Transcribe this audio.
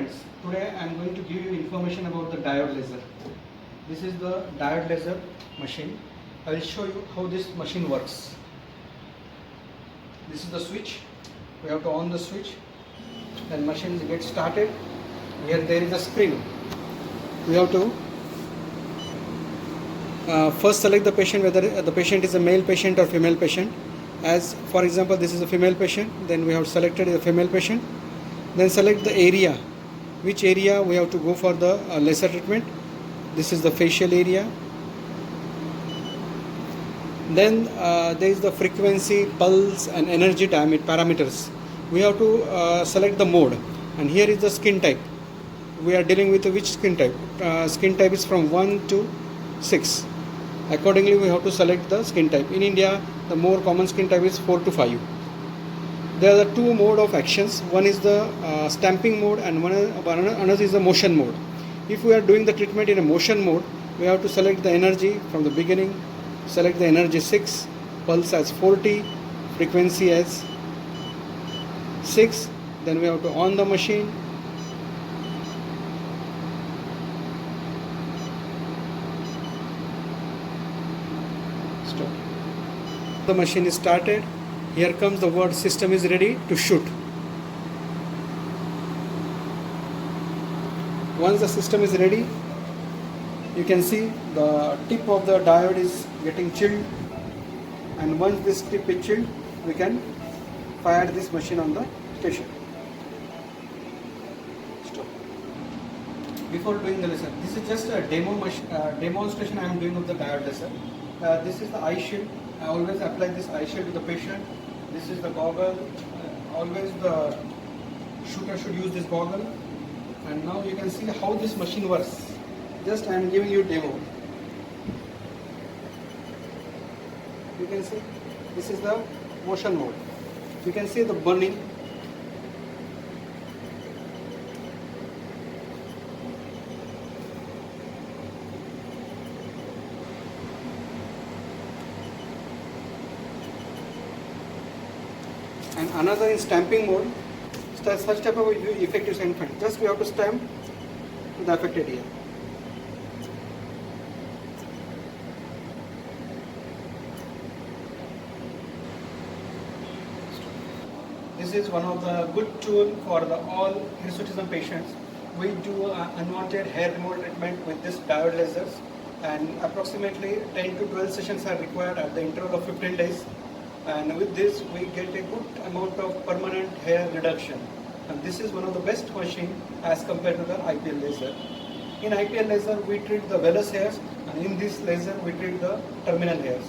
friends, today I am going to give you information about the diode laser. This is the diode laser machine. I will show you how this machine works. This is the switch. We have to on the switch, then machine gets started. Here there is a screen. We have to first select the patient, whether the patient is a male patient or female patient. As for example, this is a female patient, then we have selected a female patient. Then select the area, which area we have to go for the laser treatment. This is the facial area. Then there is the frequency, pulse and energy parameters. We have to select the mode, and here is the skin type. We are dealing with which skin type. Skin type is from 1 to 6. Accordingly we have to select the skin type. In India the more common skin type is 4 to 5. There are the two mode of actions. One is the stamping mode and another is the motion mode. If we are doing the treatment in a motion mode, we have to select the energy from the beginning, select the energy 6, pulse as 40, frequency as 6, then we have to on the machine. Stop. The machine is started. Here comes the word system is ready to shoot. Once the system is ready, you can see the tip of the diode is getting chilled, and once this tip is chilled, we can fire this machine on the patient. Stop. Before doing the laser, this is just a demonstration I am doing of the diode laser. This is the eye shield. I always apply this eye shield to the patient. This is the goggle. Always the shooter should use this goggle. And now you can see how this machine works. Just I am giving you demo. You can see this is the motion mode. You can see the burning. And another in stamping mode. Such type of effective stamping. Just we have to stamp the affected area. This is one of the good tool for the all hirsutism patients. We do unwanted hair removal treatment with this diode lasers, and approximately 10 to 12 sessions are required at the interval of 15 days. And with this we get a good amount of permanent hair reduction, and this is one of the best machine as compared to the IPL laser. In IPL laser we treat the vellus hairs, and in this laser we treat the terminal hairs.